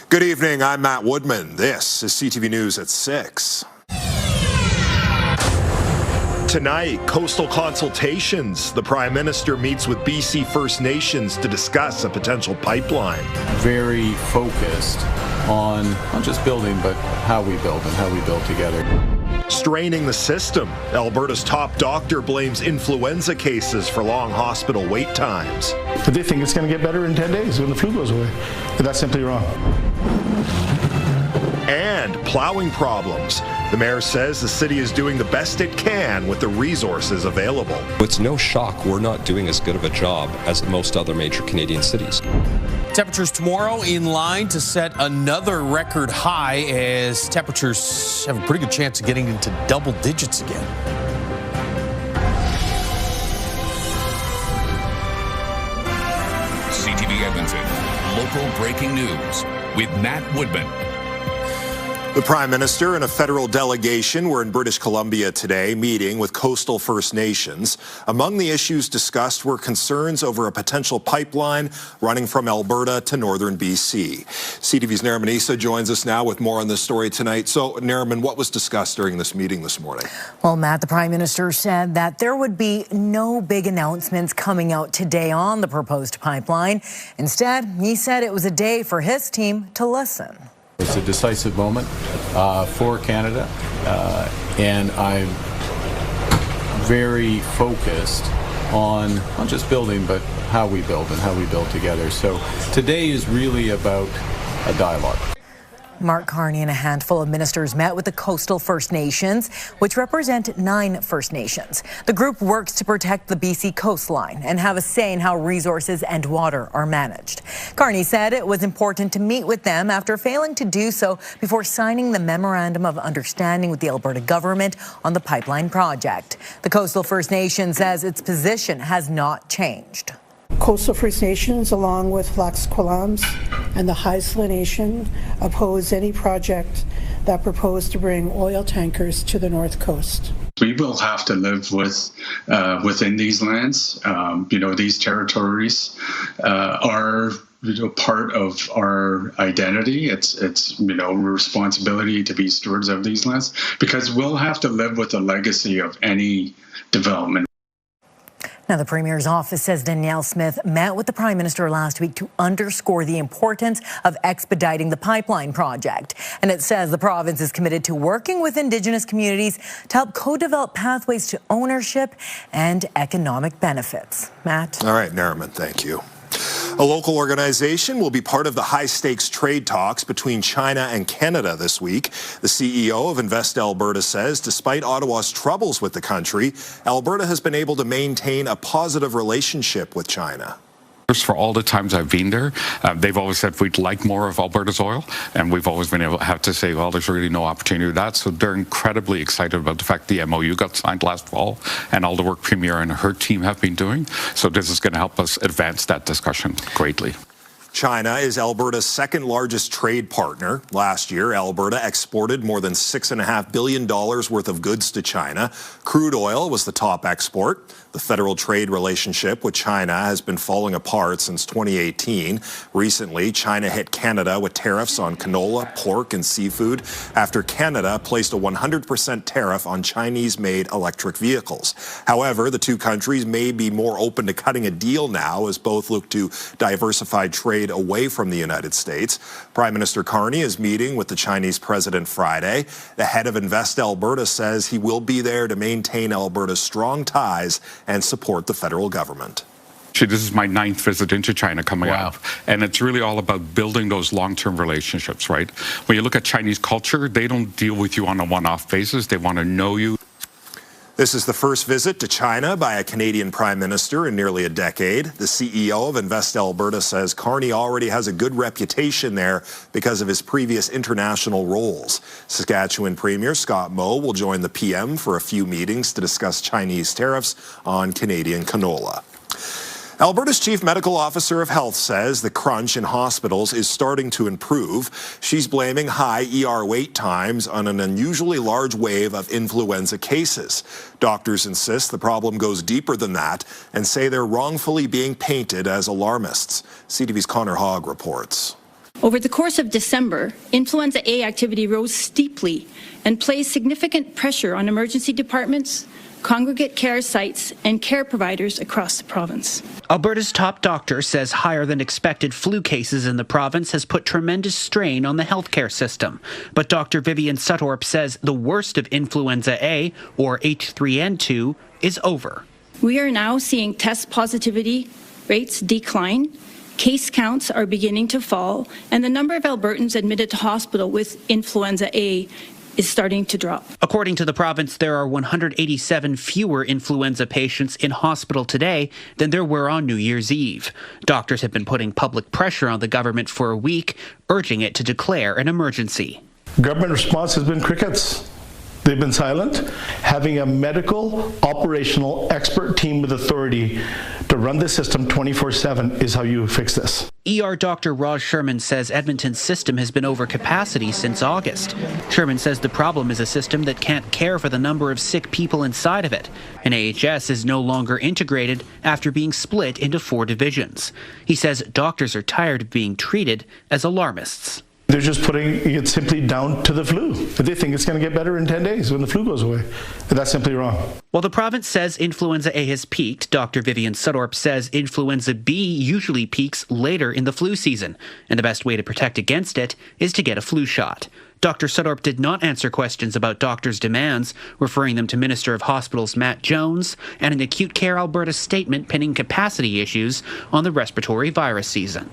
Good evening, I'm Matt Woodman. This is CTV News at 6. Tonight, coastal consultations. The Prime Minister meets with BC First Nations to discuss a potential pipeline. Very focused on not just building, but how we build and how we build together. Straining the system. Alberta's top doctor blames influenza cases for long hospital wait times. But they think it's going to get better in 10 days when the flu goes away. But that's simply wrong. And plowing problems. The mayor says the city is doing the best it can with the resources available. It's no shock we're not doing as good of a job as most other major Canadian cities. Temperatures tomorrow in line to set another record high as temperatures have a pretty good chance of getting into double digits again. CTV Edmonton, local breaking news with Matt Woodman. The Prime Minister and a federal delegation were in British Columbia today meeting with coastal First Nations. Among the issues discussed were concerns over a potential pipeline running from Alberta to northern BC. CTV's Nariman Issa joins us now with more on this story tonight. So, Nariman, what was discussed during this meeting this morning? Well, Matt, the Prime Minister said that there would be no big announcements coming out today on the proposed pipeline. Instead, he said it was a day for his team to listen. It's a decisive moment for Canada, and I'm very focused on not just building, but how we build and how we build together. So today is really about a dialogue. Mark Carney and a handful of ministers met with the coastal First Nations, which represent 9 First Nations. The group works to protect the BC coastline and have a say in how resources and water are managed. Carney said it was important to meet with them after failing to do so before signing the Memorandum of Understanding with the Alberta government on the pipeline project. The coastal First Nation says its position has not changed. Coastal First Nations, along with Tlaxqualams and the Haisla Nation, oppose any project that proposed to bring oil tankers to the North Coast. We will have to live with within these lands. These territories are part of our identity. It's responsibility to be stewards of these lands, because we'll have to live with the legacy of any development. Now, the Premier's office says Danielle Smith met with the Prime Minister last week to underscore the importance of expediting the pipeline project. And it says the province is committed to working with Indigenous communities to help co-develop pathways to ownership and economic benefits. Matt? All right, Nariman, thank you. A local organization will be part of the high-stakes trade talks between China and Canada this week. The CEO of Invest Alberta says despite Ottawa's troubles with the country, Alberta has been able to maintain a positive relationship with China. For all the times I've been there, they've always said we'd like more of Alberta's oil, and we've always been able to have to say, well, there's really no opportunity to that. So they're incredibly excited about the fact the MOU got signed last fall and all the work Premier and her team have been doing. So this is going to help us advance that discussion greatly. China is Alberta's second largest trade partner. Last year, Alberta exported more than $6.5 billion worth of goods to China. Crude oil was the top export. The federal trade relationship with China has been falling apart since 2018. Recently, China hit Canada with tariffs on canola, pork, and seafood after Canada placed a 100% tariff on Chinese-made electric vehicles. However, the two countries may be more open to cutting a deal now as both look to diversify trade away from the United States. Prime Minister Carney is meeting with the Chinese president Friday. The head of Invest Alberta says he will be there to maintain Alberta's strong ties and support the federal government. This is my 9th visit into China coming up, and it's really all about building those long-term relationships, right? When you look at Chinese culture, they don't deal with you on a one-off basis. They want to know you. This is the first visit to China by a Canadian Prime Minister in nearly a decade. The CEO of Invest Alberta says Carney already has a good reputation there because of his previous international roles. Saskatchewan Premier Scott Moe will join the PM for a few meetings to discuss Chinese tariffs on Canadian canola. Alberta's Chief Medical Officer of Health says the crunch in hospitals is starting to improve. She's blaming high ER wait times on an unusually large wave of influenza cases. Doctors insist the problem goes deeper than that and say they're wrongfully being painted as alarmists. CTV's Connor Hogg reports. Over the course of December, influenza A activity rose steeply and placed significant pressure on emergency departments, congregate care sites, and care providers across the province. Alberta's top doctor says higher than expected flu cases in the province has put tremendous strain on the healthcare system. But Dr. Vivian Suttorp says the worst of influenza A, or H3N2, is over. We are now seeing test positivity rates decline, case counts are beginning to fall, and the number of Albertans admitted to hospital with influenza A is starting to drop. According to the province, there are 187 fewer influenza patients in hospital today than there were on New Year's Eve. Doctors have been putting public pressure on the government for a week, urging it to declare an emergency. Government response has been crickets. They've been silent. Having a medical, operational, expert team with authority to run the system 24/7 is how you fix this. ER Dr. Raj Sherman says Edmonton's system has been over capacity since August. Sherman says the problem is a system that can't care for the number of sick people inside of it. And AHS is no longer integrated after being split into 4 divisions. He says doctors are tired of being treated as alarmists. They're just putting it simply down to the flu. They think it's going to get better in 10 days when the flu goes away. But that's simply wrong. While the province says influenza A has peaked, Dr. Vivian Suttorp says influenza B usually peaks later in the flu season, and the best way to protect against it is to get a flu shot. Dr. Suttorp did not answer questions about doctors' demands, referring them to Minister of Hospitals Matt Jones and an Acute Care Alberta statement pinning capacity issues on the respiratory virus season.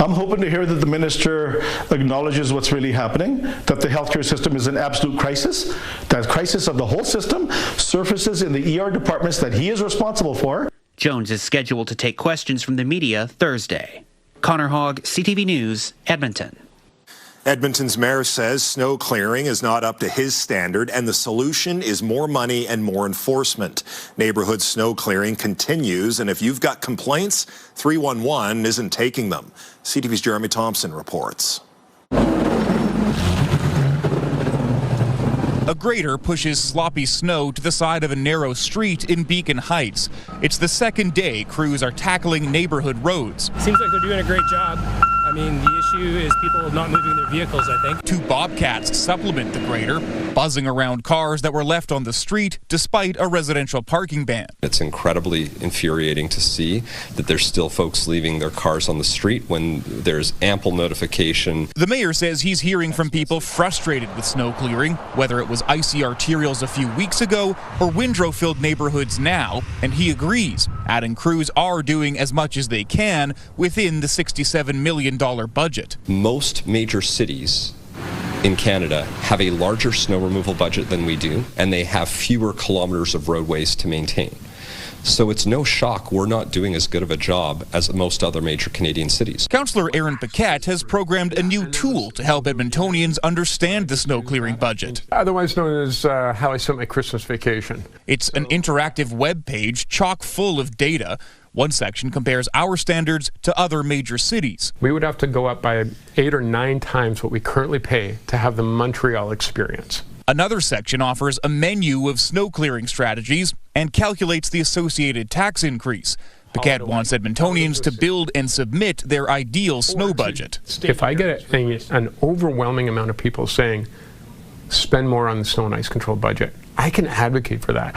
I'm hoping to hear that the minister acknowledges what's really happening, that the healthcare system is an absolute crisis, that crisis of the whole system surfaces in the ER departments that he is responsible for. Jones is scheduled to take questions from the media Thursday. Connor Hogg, CTV News, Edmonton. Edmonton's mayor says snow clearing is not up to his standard, and the solution is more money and more enforcement. Neighborhood snow clearing continues, and if you've got complaints, 311 isn't taking them. CTV's Jeremy Thompson reports. A grader pushes sloppy snow to the side of a narrow street in Beacon Heights. It's the second day crews are tackling neighborhood roads. Seems like they're doing a great job. I mean, the issue is people not moving their vehicles, I think. 2 bobcats supplement the grader, buzzing around cars that were left on the street despite a residential parking ban. It's incredibly infuriating to see that there's still folks leaving their cars on the street when there's ample notification. The mayor says he's hearing from people frustrated with snow clearing, whether it was icy arterials a few weeks ago or windrow-filled neighborhoods now, and he agrees, adding crews are doing as much as they can within the $67 million budget. Most major cities in Canada have a larger snow removal budget than we do, and they have fewer kilometers of roadways to maintain. So it's no shock we're not doing as good of a job as most other major Canadian cities. Councillor Aaron Paquette has programmed a new tool to help Edmontonians understand the snow clearing budget. Otherwise known as how I spent my Christmas vacation. It's an interactive web page chock full of data. One section compares our standards to other major cities. We would have to go up by 8 or 9 times what we currently pay to have the Montreal experience. Another section offers a menu of snow clearing strategies and calculates the associated tax increase. Paquette wants Edmontonians to build and submit their ideal snow budget. If I get an overwhelming amount of people saying, spend more on the snow and ice control budget, I can advocate for that.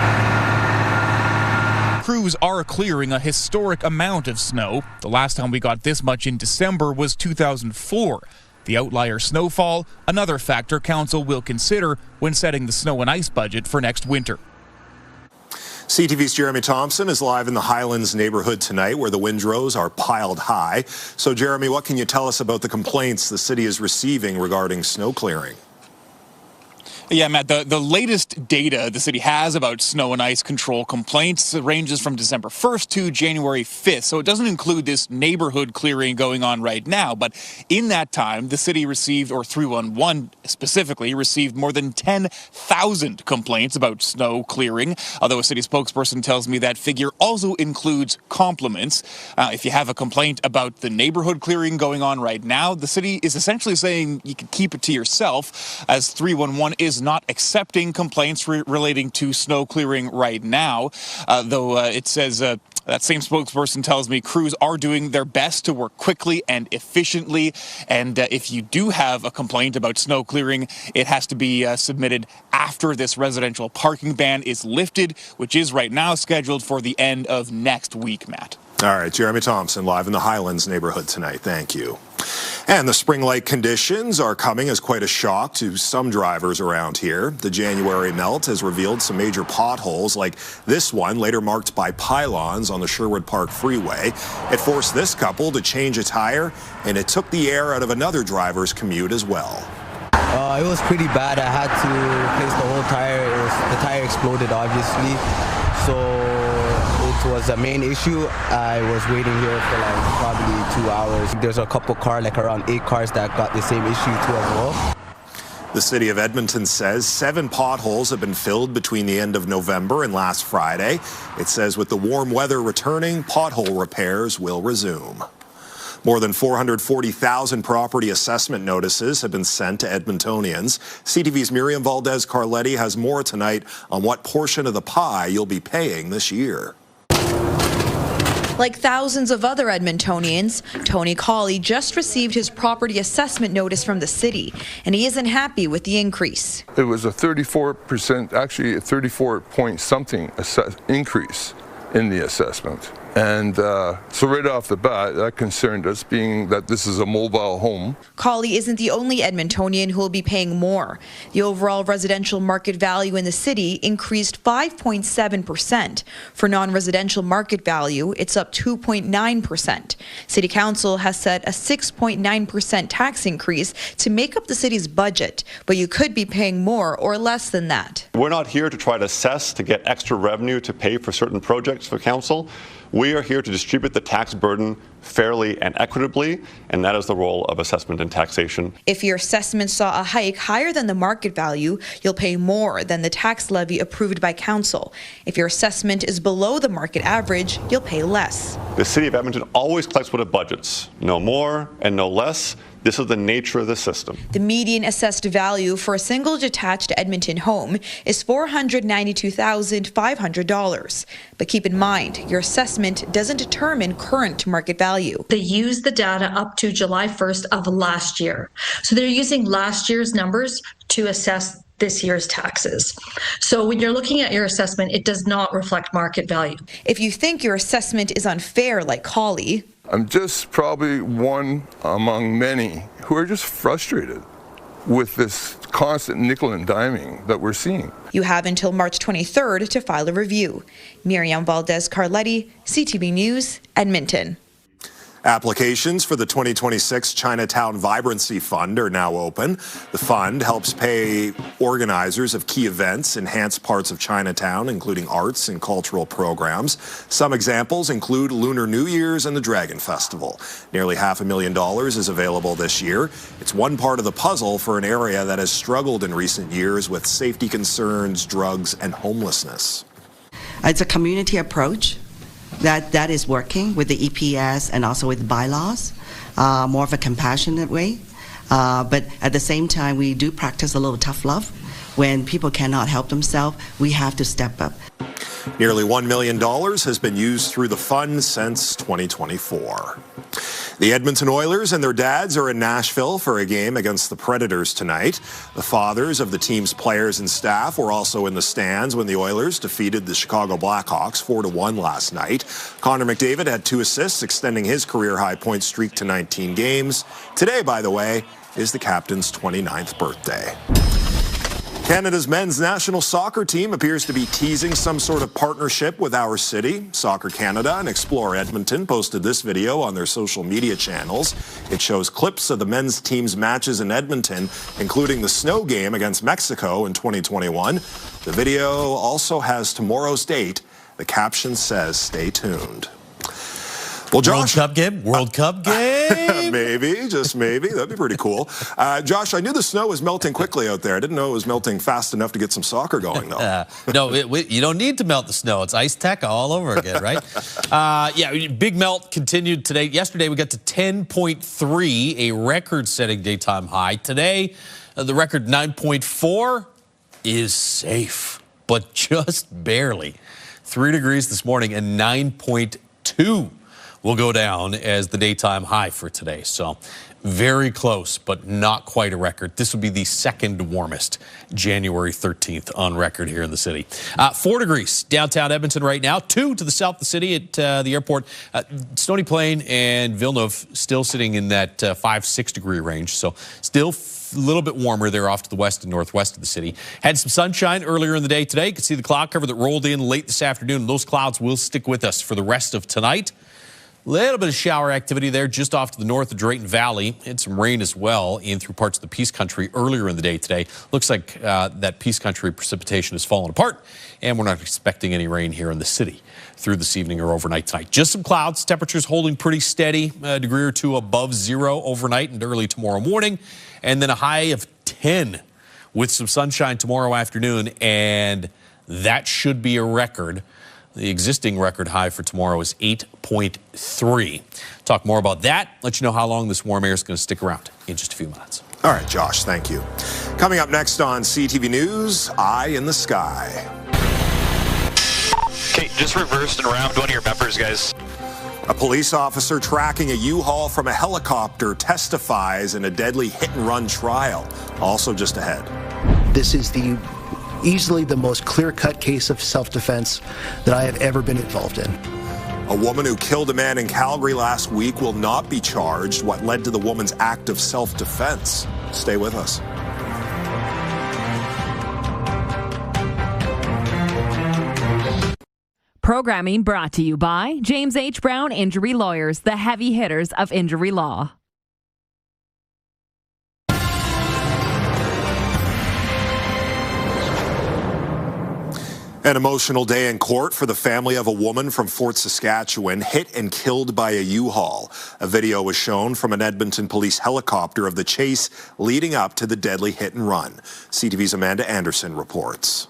Crews are clearing a historic amount of snow. The last time we got this much in December was 2004. The outlier snowfall, another factor council will consider when setting the snow and ice budget for next winter. CTV's Jeremy Thompson is live in the Highlands neighborhood tonight where the windrows are piled high. So, Jeremy, what can you tell us about the complaints the city is receiving regarding snow clearing? Yeah, Matt, the latest data the city has about snow and ice control complaints ranges from December 1st to January 5th. So it doesn't include this neighborhood clearing going on right now. But in that time, the city received, or 311 specifically, received more than 10,000 complaints about snow clearing. Although a city spokesperson tells me that figure also includes compliments. If you have a complaint about the neighborhood clearing going on right now, the city is essentially saying you can keep it to yourself, as 311 is not accepting complaints relating to snow clearing right now, though it says That same spokesperson tells me crews are doing their best to work quickly and efficiently. And if you do have a complaint about snow clearing, it has to be submitted after this residential parking ban is lifted, which is right now scheduled for the end of next week, Matt. All right, Jeremy Thompson live in the Highlands neighborhood tonight. Thank you. And the spring-like conditions are coming as quite a shock to some drivers around here. The January melt has revealed some major potholes like this one, later marked by pylons on the Sherwood Park Freeway. It forced this couple to change a tire, and it took the air out of another driver's commute as well. It was pretty bad. I had to replace the whole tire. The tire exploded, obviously. So it was a main issue. I was waiting here for like probably 2 hours. There's a couple cars, like around 8 cars that got the same issue too as well. The city of Edmonton says 7 potholes have been filled between the end of November and last Friday. It says with the warm weather returning, pothole repairs will resume. More than 440,000 property assessment notices have been sent to Edmontonians. CTV's Miriam Valdez-Carletti has more tonight on what portion of the pie you'll be paying this year. Like thousands of other Edmontonians, Tony Colley just received his property assessment notice from the city, and he isn't happy with the increase. It was a 34%, actually a 34 point something increase in the assessment. And so right off the bat, that concerned us, being that this is a mobile home. Colley isn't the only Edmontonian who will be paying more. The overall residential market value in the city increased 5.7%. For non-residential market value, it's up 2.9%. City Council has set a 6.9% tax increase to make up the city's budget, but you could be paying more or less than that. We're not here to try to assess to get extra revenue to pay for certain projects for council. We are here to distribute the tax burden fairly and equitably, and that is the role of assessment and taxation. If your assessment saw a hike higher than the market value, you'll pay more than the tax levy approved by council. If your assessment is below the market average, you'll pay less. The City of Edmonton always collects what it budgets, no more and no less. This is the nature of the system. The median assessed value for a single detached Edmonton home is $492,500. But keep in mind, your assessment doesn't determine current market value. They use the data up to July 1st of last year. So they're using last year's numbers to assess this year's taxes. So when you're looking at your assessment, it does not reflect market value. If you think your assessment is unfair, like Colley, I'm just probably one among many who are just frustrated with this constant nickel and diming that we're seeing. You have until March 23rd to file a review. Miriam Valdez-Carletti, CTV News, Edmonton. Applications for the 2026 Chinatown Vibrancy Fund are now open. The fund helps pay organizers of key events, enhance parts of Chinatown, including arts and cultural programs. Some examples include Lunar New Year's and the Dragon Festival. Nearly $500,000 is available this year. It's one part of the puzzle for an area that has struggled in recent years with safety concerns, drugs, and homelessness. It's a community approach that is working with the EPS and also with bylaws, more of a compassionate way. But at the same time, we do practice a little tough love. When people cannot help themselves, we have to step up. Nearly $1 million has been used through the fund since 2024. The Edmonton Oilers and their dads are in Nashville for a game against the Predators tonight. The fathers of the team's players and staff were also in the stands when the Oilers defeated the Chicago Blackhawks 4-1 last night. Connor McDavid had 2 assists, extending his career-high point streak to 19 games. Today, by the way, is the captain's 29th birthday. Canada's men's national soccer team appears to be teasing some sort of partnership with our city. Soccer Canada and Explore Edmonton posted this video on their social media channels. It shows clips of the men's team's matches in Edmonton, including the snow game against Mexico in 2021. The video also has tomorrow's date. The caption says, "Stay tuned." Well, Josh, World Cup game? Maybe, just maybe. That'd be pretty cool. Josh, I knew the snow was melting quickly out there. I didn't know it was melting fast enough to get some soccer going, though. No, you don't need to melt the snow. It's ice tech all over again, right? Yeah, big melt continued today. Yesterday, we got to 10.3, a record-setting daytime high. Today, the record 9.4 is safe, but just barely. 3 degrees this morning, and 9.2 will go down as the daytime high for today. So very close, but not quite a record. This would be the second warmest January 13th on record here in the city. 4 degrees downtown Edmonton right now, 2 to the south of the city at the airport. Stony Plain and Villeneuve still sitting in that 5-6 degree range. So still a little bit warmer there off to the west and northwest of the city. Had some sunshine earlier in the day today. You can see the cloud cover that rolled in late this afternoon. Those clouds will stick with us for the rest of tonight. Little bit of shower activity there just off to the north of Drayton Valley. Had some rain as well in through parts of the Peace Country earlier in the day today. Looks like that Peace Country precipitation has fallen apart, and we're not expecting any rain here in the city through this evening or overnight tonight. Just some clouds. Temperatures holding pretty steady, a degree or two above zero overnight and early tomorrow morning, and then a high of 10 with some sunshine tomorrow afternoon, and that should be a record. The existing record high for tomorrow is 8.3. Talk more about that. Let you know how long this warm air is going to stick around in just a few minutes. All right, Josh, thank you. Coming up next on CTV News, Eye in the Sky. Okay, just reversed and rammed one of your members, guys. A police officer tracking a U-Haul from a helicopter testifies in a deadly hit-and-run trial. Also just ahead. This is easily the most clear-cut case of self-defense that I have ever been involved in. A woman who killed a man in Calgary last week will not be charged. What led to the woman's act of self-defense? Stay with us. Programming brought to you by James H. Brown Injury Lawyers, the heavy hitters of injury law. An emotional day in court for the family of a woman from Fort Saskatchewan hit and killed by a U-Haul. A video was shown from an Edmonton police helicopter of the chase leading up to the deadly hit and run. CTV's Amanda Anderson reports.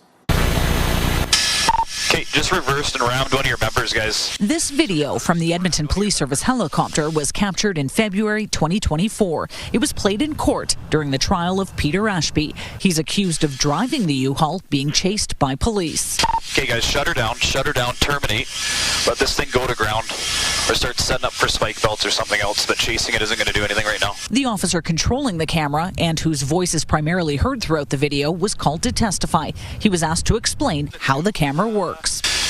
Okay, just reversed and rammed one of your members, guys. This video from the Edmonton Police Service helicopter was captured in February 2024. It was played in court during the trial of Peter Ashby. He's accused of driving the U-Haul being chased by police. Okay, guys, shut her down, terminate. Let this thing go to ground or start setting up for spike belts or something else, but chasing it isn't going to do anything right now. The officer controlling the camera and whose voice is primarily heard throughout the video was called to testify. He was asked to explain how the camera works.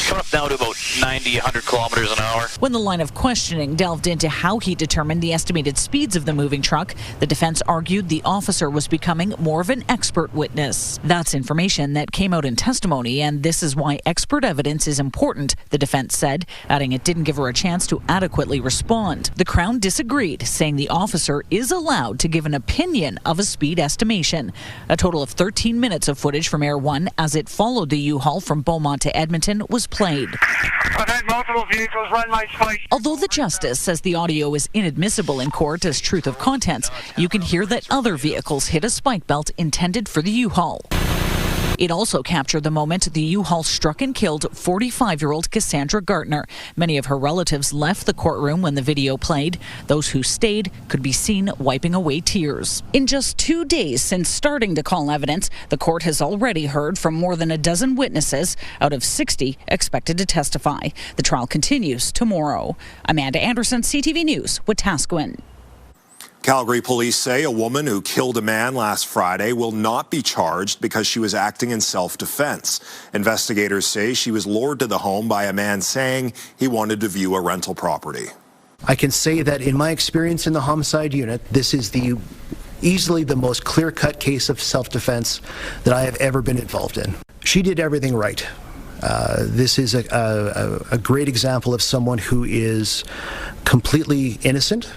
Coming up now to about 90, 100 kilometers an hour. When the line of questioning delved into how he determined the estimated speeds of the moving truck, the defense argued the officer was becoming more of an expert witness. That's information that came out in testimony, and this is why expert evidence is important, the defense said, adding it didn't give her a chance to adequately respond. The Crown disagreed, saying the officer is allowed to give an opinion of a speed estimation. A total of 13 minutes of footage from Air 1 as it followed the U-Haul from Beaumont to Edmonton was played. I've had multiple vehicles run my spike. Although the justice says the audio is inadmissible in court as truth of contents, you can hear that other vehicles hit a spike belt intended for the U-Haul. It also captured the moment the U-Haul struck and killed 45-year-old Cassandra Gartner. Many of her relatives left the courtroom when the video played. Those who stayed could be seen wiping away tears. In just 2 days since starting to call evidence, the court has already heard from more than a dozen witnesses out of 60 expected to testify. The trial continues tomorrow. Amanda Anderson, CTV News, Wetaskiwin. Calgary police say a woman who killed a man last Friday will not be charged because she was acting in self-defense. Investigators say she was lured to the home by a man saying he wanted to view a rental property. I can say that in my experience in the homicide unit, this is easily the most clear-cut case of self-defense that I have ever been involved in. She did everything right. This is a great example of someone who is completely innocent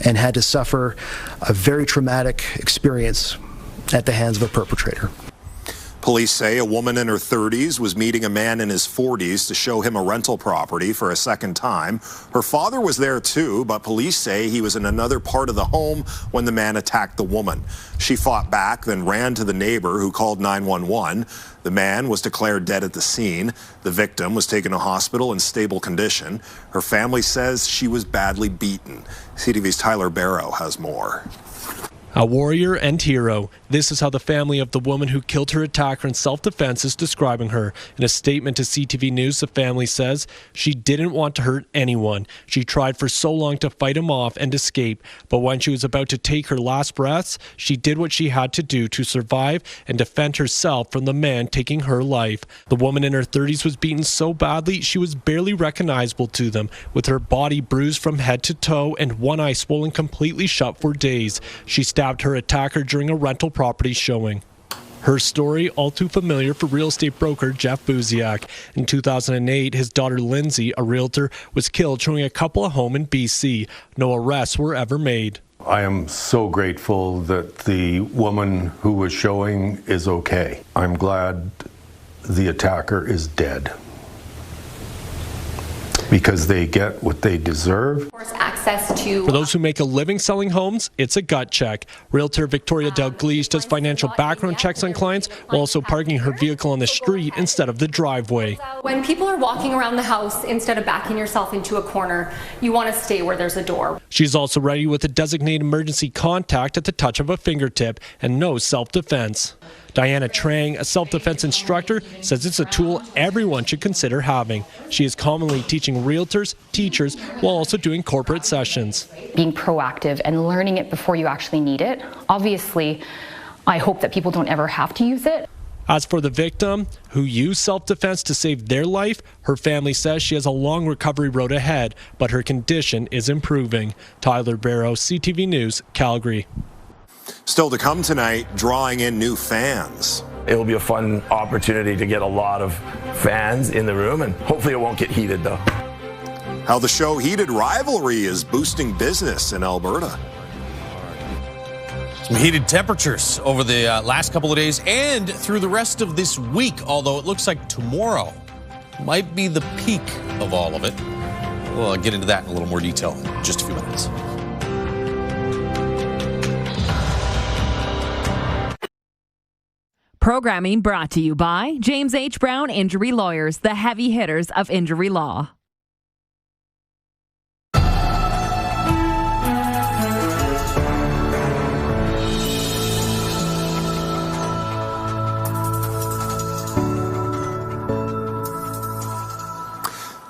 and had to suffer a very traumatic experience at the hands of a perpetrator. Police say a woman in her 30s was meeting a man in his 40s to show him a rental property for a second time. Her father was there too, but police say he was in another part of the home when the man attacked the woman. She fought back, then ran to the neighbor who called 911. The man was declared dead at the scene. The victim was taken to hospital in stable condition. Her family says she was badly beaten. CTV's Tyler Barrow has more. A warrior and hero. This is how the family of the woman who killed her attacker in self-defense is describing her. In a statement to CTV News, the family says she didn't want to hurt anyone. She tried for so long to fight him off and escape, but when she was about to take her last breaths, she did what she had to do to survive and defend herself from the man taking her life. The woman in her 30s was beaten so badly she was barely recognizable to them, with her body bruised from head to toe and one eye swollen completely shut for days. She stabbed her attacker during a rental property showing. Her story, all too familiar for real estate broker Jeff Buziak. In 2008, his daughter Lindsay, a realtor, was killed showing a couple a home in BC. No arrests were ever made. I am so grateful that the woman who was showing is okay. I'm glad the attacker is dead, because they get what they deserve. Access to... For those who make a living selling homes, it's a gut check. Realtor Victoria Dalglish does financial background checks on clients while also parking her vehicle on the street instead of the driveway. When people are walking around the house, instead of backing yourself into a corner, you want to stay where there's a door. She's also ready with a designated emergency contact at the touch of a fingertip and no self-defense. Diana Trang, a self-defense instructor, says it's a tool everyone should consider having. She is commonly teaching realtors, teachers, while also doing corporate sessions. Being proactive and learning it before you actually need it. Obviously, I hope that people don't ever have to use it. As for the victim, who used self-defense to save their life, her family says she has a long recovery road ahead, but her condition is improving. Tyler Barrow, CTV News, Calgary. Still to come tonight, drawing in new fans. It'll be a fun opportunity to get a lot of fans in the room, and hopefully it won't get heated though. How the show Heated Rivalry is boosting business in Alberta. Some heated temperatures over the last couple of days and through the rest of this week, although it looks like tomorrow might be the peak of all of it. We'll get into that in a little more detail in just a few minutes. Programming brought to you by James H. Brown Injury Lawyers, the heavy hitters of injury law.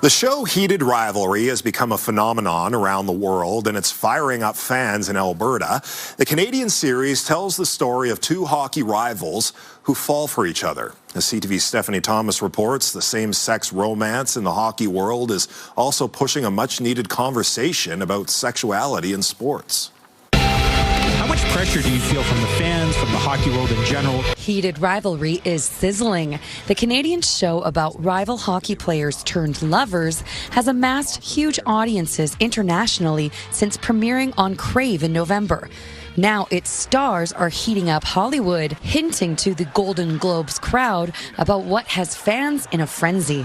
The show Heated Rivalry has become a phenomenon around the world, and it's firing up fans in Alberta. The Canadian series tells the story of two hockey rivals who fall for each other. As CTV's Stephanie Thomas reports, the same-sex romance in the hockey world is also pushing a much-needed conversation about sexuality in sports. How much pressure do you feel from the fans, from the hockey world in general? Heated Rivalry is sizzling. The Canadian show about rival hockey players turned lovers has amassed huge audiences internationally since premiering on Crave in November. Now its stars are heating up Hollywood, hinting to the Golden Globes crowd about what has fans in a frenzy.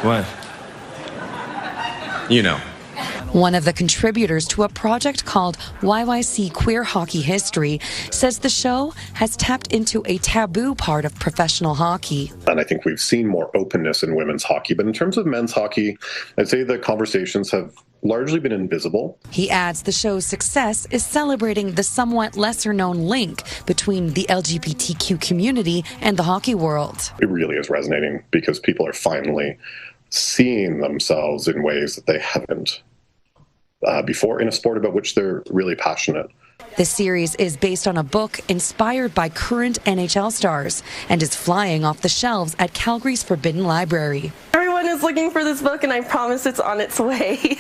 What? You know. One of the contributors to a project called YYC Queer Hockey History says the show has tapped into a taboo part of professional hockey. And I think we've seen more openness in women's hockey. But in terms of men's hockey, I'd say the conversations have largely been invisible. He adds the show's success is celebrating the somewhat lesser-known link between the LGBTQ community and the hockey world. It really is resonating because people are finally seeing themselves in ways that they haven't before in a sport about which they're really passionate. The series is based on a book inspired by current NHL stars and is flying off the shelves at Calgary's Forbidden Library. Everyone is looking for this book, and I promise it's on its way.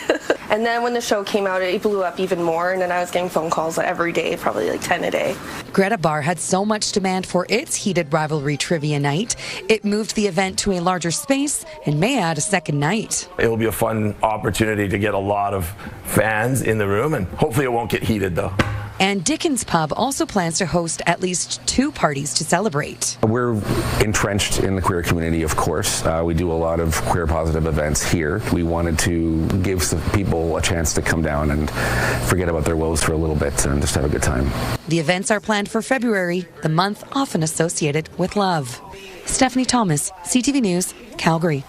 And then when the show came out, it blew up even more, and then I was getting phone calls every day, probably like 10 a day. Greta Bar had so much demand for its Heated Rivalry trivia night, it moved the event to a larger space and may add a second night. It will be a fun opportunity to get a lot of fans in the room, and hopefully it won't get heated though. And Dickens Pub also plans to host at least 2 parties to celebrate. We're entrenched in the queer community, of course. We do a lot of queer positive events here. We wanted to give some people a chance to come down and forget about their woes for a little bit and just have a good time. The events are planned for February, the month often associated with love. Stephanie Thomas, CTV News, Calgary.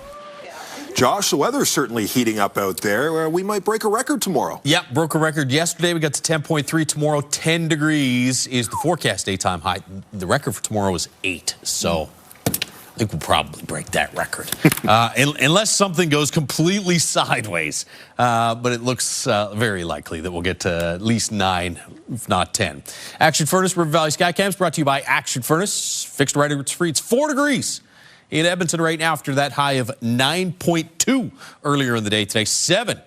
Josh, the weather's certainly heating up out there. We might break a record tomorrow. Yep, broke a record yesterday. We got to 10.3. Tomorrow, 10 degrees is the forecast daytime high. The record for tomorrow is 8. So I think we'll probably break that record. Unless something goes completely sideways. But it looks very likely that we'll get to at least 9, if not 10. Action Furnace, River Valley Skycams, brought to you by Action Furnace. Fixed right, it's free. It's 4 degrees in Edmonton right now after that high of 9.2 earlier in the day today. 7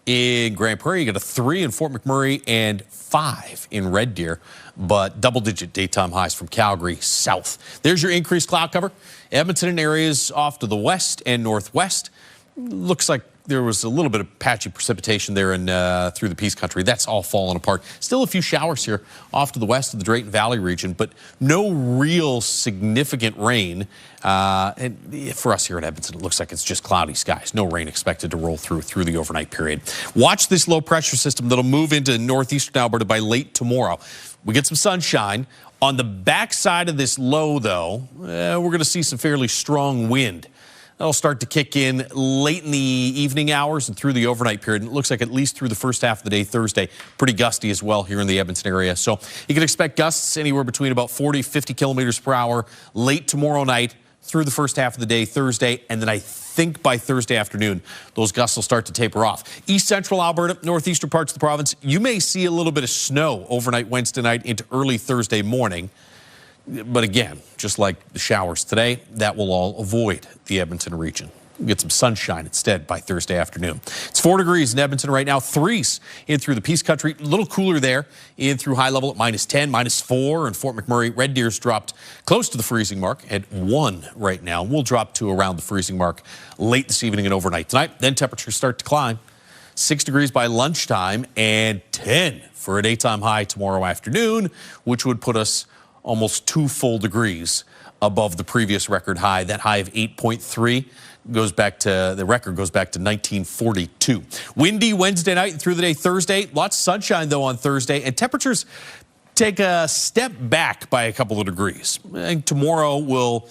in Grand Prairie. You got a 3 in Fort McMurray and 5 in Red Deer. But double-digit daytime highs from Calgary south. There's your increased cloud cover. Edmonton and areas off to the west and northwest. Looks like there was a little bit of patchy precipitation there in through the Peace Country. That's all fallen apart. Still a few showers here off to the west of the Drayton Valley region, but no real significant rain. And for us here in Edmonton, it looks like it's just cloudy skies. No rain expected to roll through the overnight period. Watch this low pressure system that'll move into northeastern Alberta by late tomorrow. We get some sunshine. On the backside of this low, though, we're going to see some fairly strong wind. That'll start to kick in late in the evening hours and through the overnight period. And it looks like at least through the first half of the day, Thursday, pretty gusty as well here in the Edmonton area. So you can expect gusts anywhere between about 40, 50 kilometers per hour late tomorrow night through the first half of the day, Thursday. And then I think by Thursday afternoon, those gusts will start to taper off. East central Alberta, northeastern parts of the province, you may see a little bit of snow overnight Wednesday night into early Thursday morning. But again, just like the showers today, that will all avoid the Edmonton region. We'll get some sunshine instead by Thursday afternoon. It's 4 degrees in Edmonton right now, 3s in through the Peace Country. A little cooler there in through high level at -10, -4 in Fort McMurray. Red Deer's dropped close to the freezing mark at 1 right now. We'll drop to around the freezing mark late this evening and overnight tonight. Then temperatures start to climb. 6 degrees by lunchtime and 10 for a daytime high tomorrow afternoon, which would put us almost 2 full degrees above the previous record high. That high of 8.3 goes back to, the record goes back to 1942. Windy Wednesday night and through the day Thursday. Lots of sunshine, though, on Thursday. And temperatures take a step back by a couple of degrees. I think tomorrow will,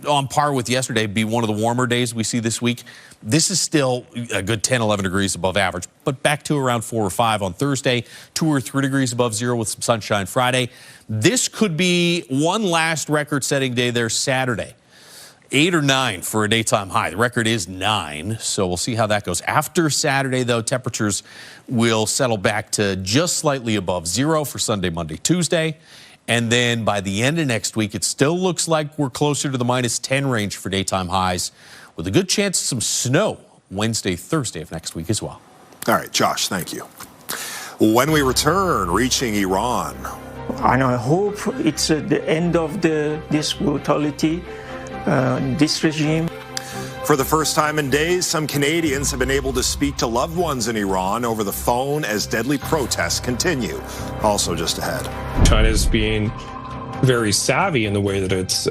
on par with yesterday, be one of the warmer days we see this week. This is still a good 10, 11 degrees above average, but back to around 4 or 5 on Thursday, 2 or 3 degrees above zero with some sunshine Friday. This could be one last record-setting day there Saturday. 8 or 9 for a daytime high. The record is 9, so we'll see how that goes. After Saturday, though, temperatures will settle back to just slightly above zero for Sunday, Monday, Tuesday. And then by the end of next week, it still looks like we're closer to the -10 range for daytime highs, with a good chance of some snow Wednesday, Thursday of next week as well. All right, Josh, thank you. When we return, reaching Iran. And I hope it's the end of this brutality, this regime. For the first time in days, some Canadians have been able to speak to loved ones in Iran over the phone as deadly protests continue. Also just ahead. China's being very savvy in the way that it's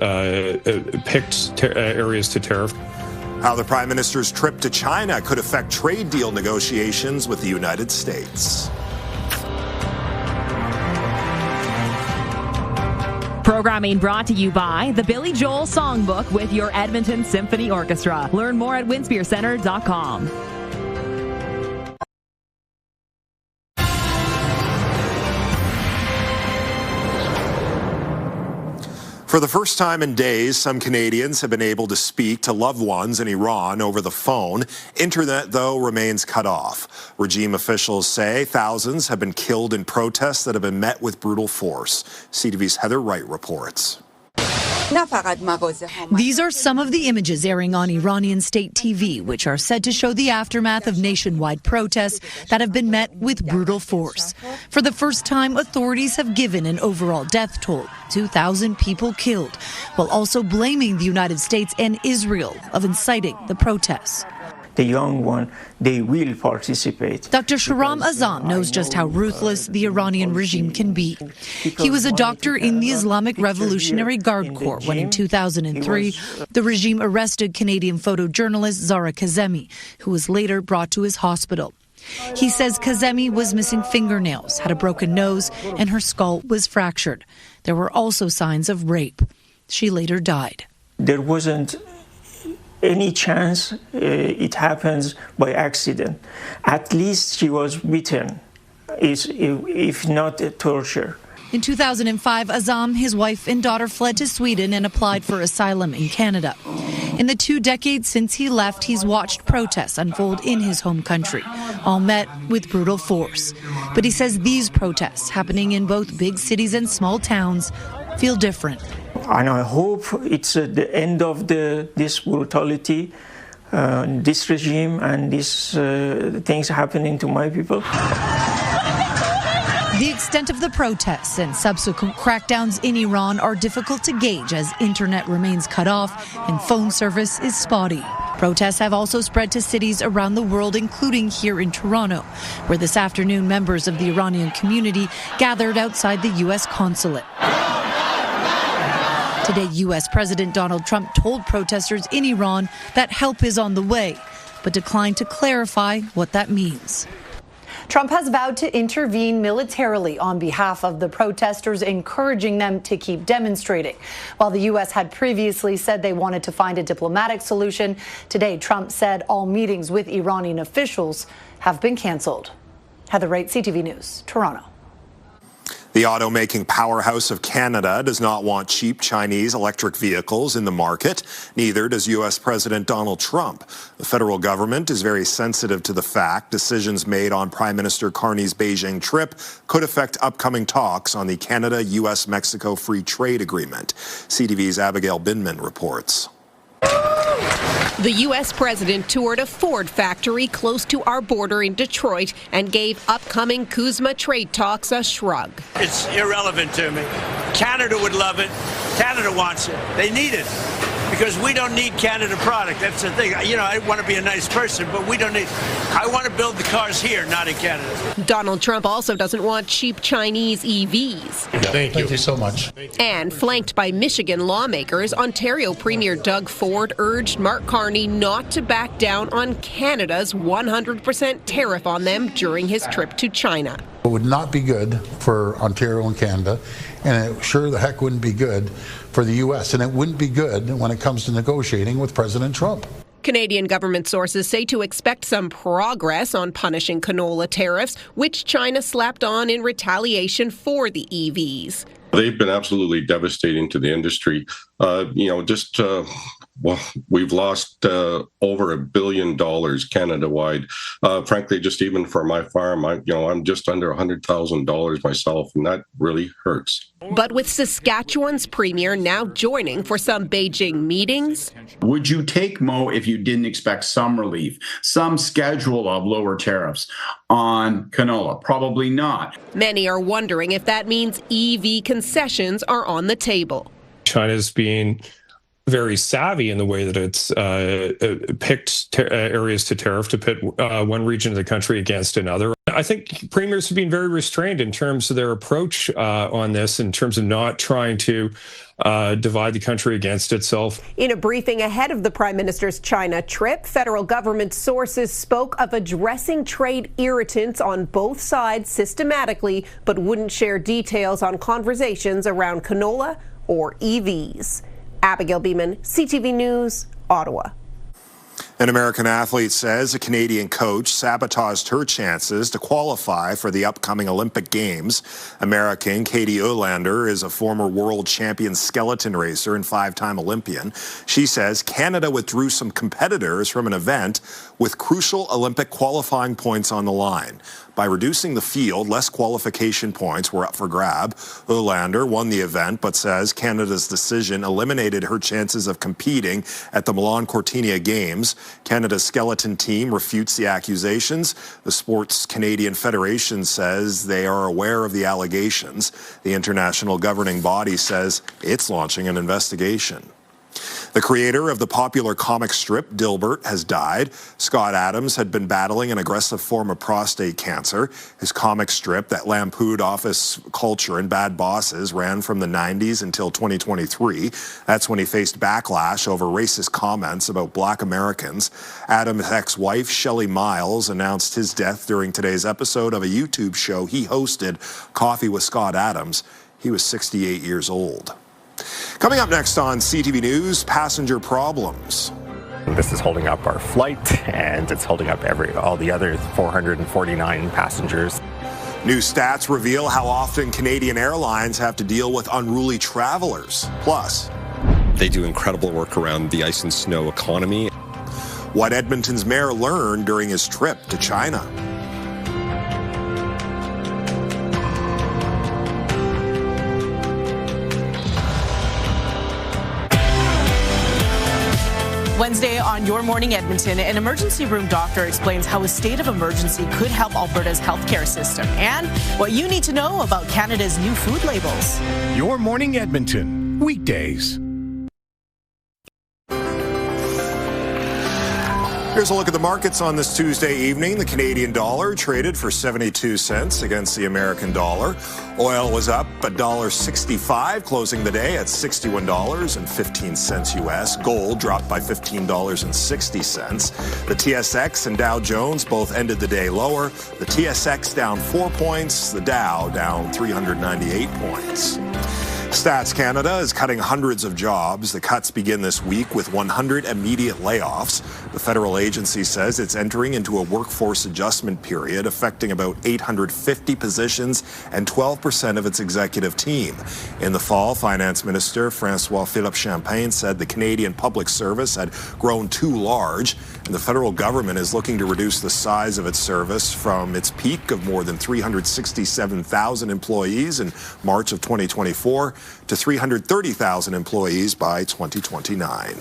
picked areas to tariff. How the Prime Minister's trip to China could affect trade deal negotiations with the United States. Programming brought to you by the Billy Joel Songbook with your Edmonton Symphony Orchestra. Learn more at winspearcenter.com. For the first time in days, some Canadians have been able to speak to loved ones in Iran over the phone. Internet, though, remains cut off. Regime officials say thousands have been killed in protests that have been met with brutal force. CTV's Heather Wright reports. These are some of the images airing on Iranian state TV, which are said to show the aftermath of nationwide protests that have been met with brutal force. For the first time, authorities have given an overall death toll, 2,000 people killed, while also blaming the United States and Israel of inciting the protests. The young one, they will participate. Dr. Shahram Azam knows just how ruthless the Iranian regime can be. He was a doctor in the Islamic Revolutionary Guard Corps when in 2003, the regime arrested Canadian photojournalist Zara Kazemi, who was later brought to his hospital. He says Kazemi was missing fingernails, had a broken nose, and her skull was fractured. There were also signs of rape. She later died. There wasn't any chance it happens by accident. At least she was beaten, if not torture. In 2005, Azam, his wife and daughter fled to Sweden and applied for asylum in Canada. In the 2 decades since he left, he's watched protests unfold in his home country, all met with brutal force. But he says these protests, happening in both big cities and small towns, feel different. And I hope it's the end of this brutality, this regime, and these things happening to my people. The extent of the protests and subsequent crackdowns in Iran are difficult to gauge as internet remains cut off and phone service is spotty. Protests have also spread to cities around the world, including here in Toronto, where this afternoon members of the Iranian community gathered outside the U.S. consulate. Today, U.S. President Donald Trump told protesters in Iran that help is on the way, but declined to clarify what that means. Trump has vowed to intervene militarily on behalf of the protesters, encouraging them to keep demonstrating. While the U.S. had previously said they wanted to find a diplomatic solution, today Trump said all meetings with Iranian officials have been canceled. Heather Wright, CTV News, Toronto. The automaking powerhouse of Canada does not want cheap Chinese electric vehicles in the market. Neither does U.S. President Donald Trump. The federal government is very sensitive to the fact decisions made on Prime Minister Carney's Beijing trip could affect upcoming talks on the Canada-U.S.-Mexico Free Trade Agreement. CTV's Abigail Binman reports. The U.S. president toured a Ford factory close to our border in Detroit and gave upcoming CUSMA trade talks a shrug. It's irrelevant to me. Canada would love it. Canada wants it. They need it. Because we don't need Canada product. That's the thing. You know, I want to be a nice person, but we don't need. I want to build the cars here, not in Canada. Donald Trump also doesn't want cheap Chinese EVs. Thank you so much. And flanked by Michigan lawmakers, Ontario Premier Doug Ford urged Mark Carney not to back down on Canada's 100% tariff on them during his trip to China. It would not be good for Ontario and Canada, and it sure the heck wouldn't be good for the U.S., and it wouldn't be good when it comes to negotiating with President Trump. Canadian government sources say to expect some progress on punishing canola tariffs, which China slapped on in retaliation for the EVs. They've been absolutely devastating to the industry. We've lost over $1 billion Canada-wide. Frankly, just even for my farm, I'm just under $100,000 myself, and that really hurts. But with Saskatchewan's premier now joining for some Beijing meetings. Would you take, Mo, if you didn't expect some relief, some schedule of lower tariffs on canola? Probably not. Many are wondering if that means EV concessions are on the table. China's being very savvy in the way that it's picked areas to tariff to pit one region of the country against another. I think premiers have been very restrained in terms of their approach on this, in terms of not trying to divide the country against itself. In a briefing ahead of the Prime Minister's China trip, federal government sources spoke of addressing trade irritants on both sides systematically, but wouldn't share details on conversations around canola or EVs. Abigail Beeman, CTV News, Ottawa. An American athlete says a Canadian coach sabotaged her chances to qualify for the upcoming Olympic Games. American Katie Olander is a former world champion skeleton racer and 5-time Olympian. She says Canada withdrew some competitors from an event with crucial Olympic qualifying points on the line. By reducing the field, less qualification points were up for grab. Olander won the event, but says Canada's decision eliminated her chances of competing at the Milan-Cortina Games. Canada's skeleton team refutes the accusations. The Sports Canadian Federation says they are aware of the allegations. The international governing body says it's launching an investigation. The creator of the popular comic strip Dilbert has died. Scott Adams had been battling an aggressive form of prostate cancer. His comic strip that lampooned office culture and bad bosses ran from the 90s until 2023. That's when he faced backlash over racist comments about Black Americans. Adams' ex-wife, Shelley Miles, announced his death during today's episode of a YouTube show he hosted, Coffee with Scott Adams. He was 68 years old. Coming up next on CTV News, passenger problems. This is holding up our flight, and it's holding up all the other 449 passengers. New stats reveal how often Canadian airlines have to deal with unruly travelers. Plus, they do incredible work around the ice and snow economy. What Edmonton's mayor learned during his trip to China. Wednesday on Your Morning Edmonton, an emergency room doctor explains how a state of emergency could help Alberta's healthcare system and what you need to know about Canada's new food labels. Your Morning Edmonton, weekdays. Here's a look at the markets on this Tuesday evening. The Canadian dollar traded for 72 cents against the American dollar. Oil was up $1.65, closing the day at $61.15 U.S. Gold dropped by $15.60. The TSX and Dow Jones both ended the day lower. The TSX down 4 points, the Dow down 398 points. Stats Canada is cutting hundreds of jobs. The cuts begin this week with 100 immediate layoffs. The federal agency says it's entering into a workforce adjustment period affecting about 850 positions and 12% of its executive team. In the fall, Finance Minister François-Philippe Champagne said the Canadian Public Service had grown too large, and the federal government is looking to reduce the size of its service from its peak of more than 367,000 employees in March of 2024 to 330,000 employees by 2029.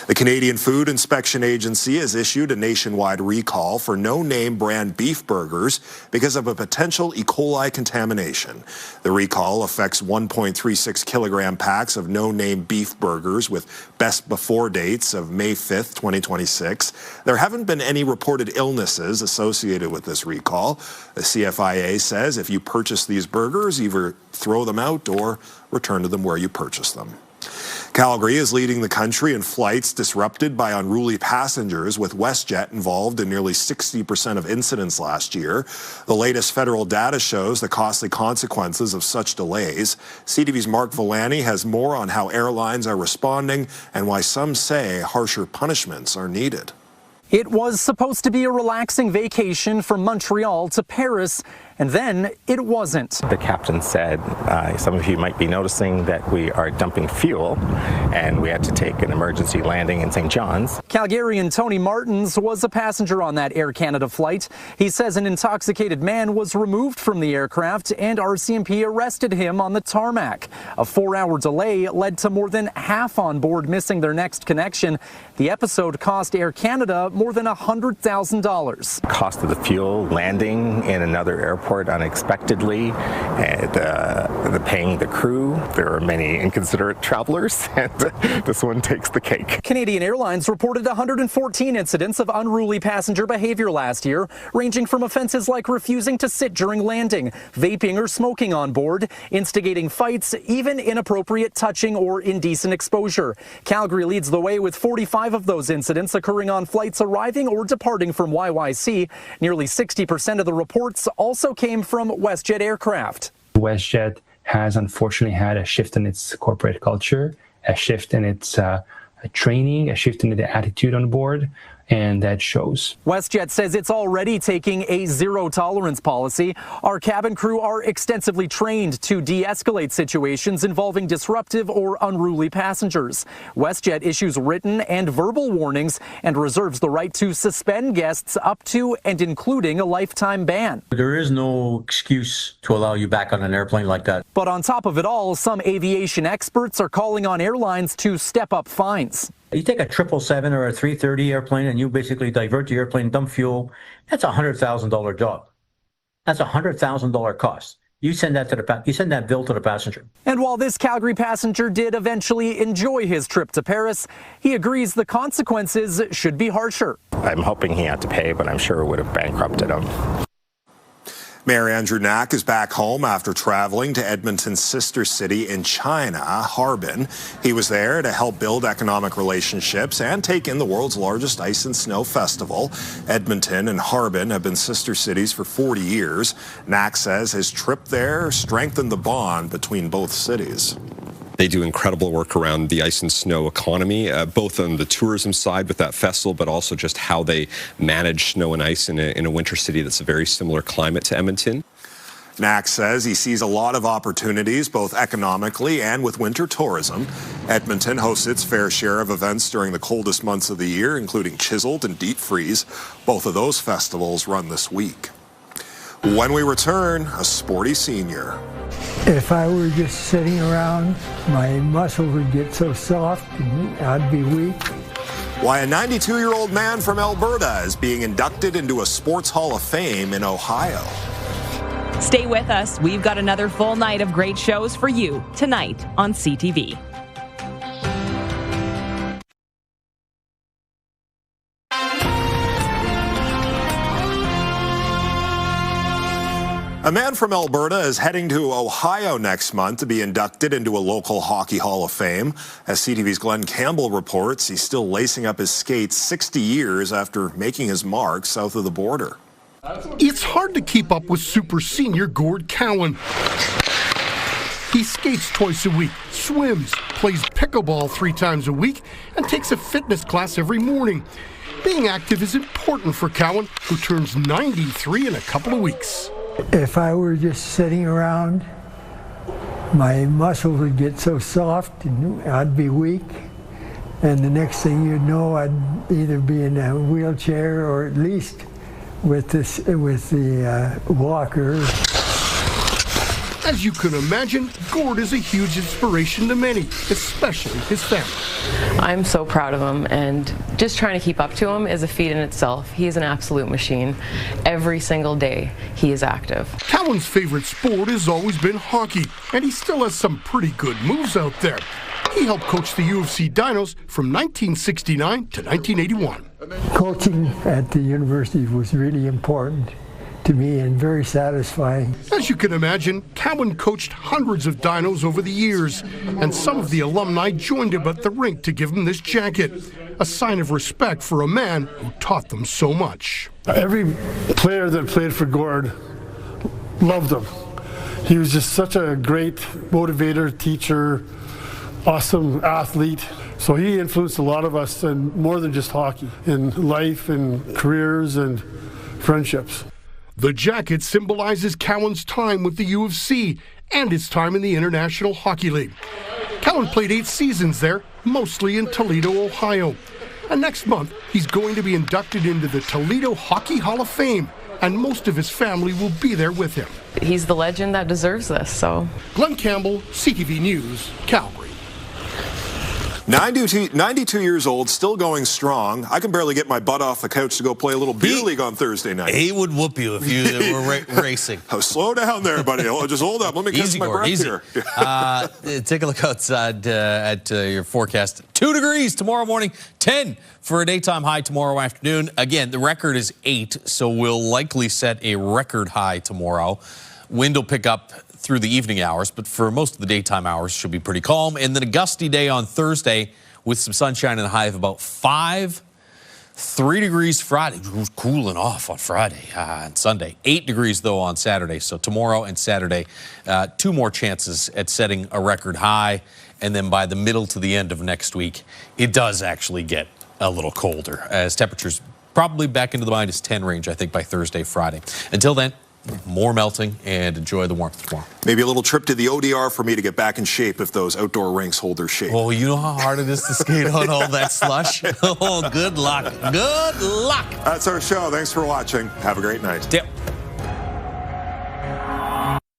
The Canadian Food Inspection Agency has issued a nationwide recall for no-name brand beef burgers because of a potential E. coli contamination. The recall affects 1.36 kilogram packs of no-name beef burgers with best before dates of May 5th, 2026. There haven't been any reported illnesses associated with this recall. The CFIA says if you purchase these burgers, either throw them out or return to them where you purchased them. Calgary is leading the country in flights disrupted by unruly passengers, with WestJet involved in nearly 60% of incidents last year. The latest federal data shows the costly consequences of such delays. CTV's Mark Villani has more on how airlines are responding and why some say harsher punishments are needed. It was supposed to be a relaxing vacation from Montreal to Paris, and then it wasn't. The captain said, some of you might be noticing that we are dumping fuel, and we had to take an emergency landing in St. John's. Calgarian Tony Martins was a passenger on that Air Canada flight. He says an intoxicated man was removed from the aircraft and RCMP arrested him on the tarmac. A 4-hour delay led to more than half on board missing their next connection. The episode cost Air Canada more than $100,000. Cost of the fuel, landing in another airport unexpectedly, and the paying the crew. There are many inconsiderate travelers, and this one takes the cake. Canadian Airlines reported 114 incidents of unruly passenger behavior last year, ranging from offenses like refusing to sit during landing, vaping or smoking on board, instigating fights, even inappropriate touching or indecent exposure. Calgary leads the way with 45 of those incidents occurring on flights arriving or departing from YYC. Nearly 60% of the reports also came from WestJet aircraft. WestJet has unfortunately had a shift in its corporate culture, a shift in its training, a shift in the attitude on board, and that shows. WestJet says it's already taking a zero-tolerance policy. Our cabin crew are extensively trained to de-escalate situations involving disruptive or unruly passengers. WestJet issues written and verbal warnings and reserves the right to suspend guests up to and including a lifetime ban. There is no excuse to allow you back on an airplane like that. But on top of it all, some aviation experts are calling on airlines to step up fines. You take a 777 or a 330 airplane and you basically divert the airplane, dump fuel, that's a $100,000 job. That's a $100,000 cost. You send that bill to the passenger. And while this Calgary passenger did eventually enjoy his trip to Paris, he agrees the consequences should be harsher. I'm hoping he had to pay, but I'm sure it would have bankrupted him. Mayor Andrew Knack is back home after traveling to Edmonton's sister city in China, Harbin. He was there to help build economic relationships and take in the world's largest ice and snow festival. Edmonton and Harbin have been sister cities for 40 years. Knack says his trip there strengthened the bond between both cities. They do incredible work around the ice and snow economy, both on the tourism side with that festival, but also just how they manage snow and ice in a winter city that's a very similar climate to Edmonton. Knack says he sees a lot of opportunities, both economically and with winter tourism. Edmonton hosts its fair share of events during the coldest months of the year, including Chiseled and Deep Freeze. Both of those festivals run this week. When we return, a sporty senior. If I were just sitting around, my muscles would get so soft and I'd be weak. Why a 92-year-old man from Alberta is being inducted into a Sports Hall of Fame in Ohio. Stay with us. We've got another full night of great shows for you tonight on CTV. A man from Alberta is heading to Ohio next month to be inducted into a local hockey hall of fame. As CTV's Glenn Campbell reports, he's still lacing up his skates 60 years after making his mark south of the border. It's hard to keep up with super senior Gord Cowan. He skates twice a week, swims, plays pickleball 3 times a week, and takes a fitness class every morning. Being active is important for Cowan, who turns 93 in a couple of weeks. If I were just sitting around, my muscles would get so soft and I'd be weak. And the next thing you'd know, I'd either be in a wheelchair or at least with the walker. As you can imagine, Gord is a huge inspiration to many, especially his family. I'm so proud of him, and just trying to keep up to him is a feat in itself. He is an absolute machine. Every single day, he is active. Cowan's favorite sport has always been hockey, and he still has some pretty good moves out there. He helped coach the U of C Dinos from 1969 to 1981. Coaching at the university was really important to me and very satisfying. As you can imagine, Cowan coached hundreds of dinos over the years, and some of the alumni joined him at the rink to give him this jacket, a sign of respect for a man who taught them so much. Every player that played for Gord loved him. He was just such a great motivator, teacher, awesome athlete. So he influenced a lot of us, and more than just hockey, in life and careers and friendships. The jacket symbolizes Cowan's time with the U of C and his time in the International Hockey League. Cowan played 8 seasons there, mostly in Toledo, Ohio. And next month, he's going to be inducted into the Toledo Hockey Hall of Fame, and most of his family will be there with him. He's the legend that deserves this, so. Glenn Campbell, CTV News, Calgary. 92 years old, still going strong. I can barely get my butt off the couch to go play a little beer league on Thursday night. He would whoop you if you were racing. Oh, slow down there, buddy. Just hold up. Let me catch my breath here. Take a look outside at your forecast. 2 degrees tomorrow morning, 10 for a daytime high tomorrow afternoon. Again, the record is 8, so we'll likely set a record high tomorrow. Wind will pick up through the evening hours, but for most of the daytime hours should be pretty calm. And then a gusty day on Thursday with some sunshine and a high of about 5. 3 degrees Friday, cooling off on Friday and Sunday. 8 degrees though on Saturday. So tomorrow and Saturday, 2 more chances at setting a record high. And then by the middle to the end of next week, it does actually get a little colder as temperatures probably back into the -10 range, I think, by Thursday, Friday. Until then, more melting, and enjoy the warmth tomorrow. Maybe a little trip to the ODR for me to get back in shape if those outdoor rinks hold their shape. Oh, you know how hard it is to skate on all that slush? Oh, good luck. Good luck. That's our show. Thanks for watching. Have a great night. Yep.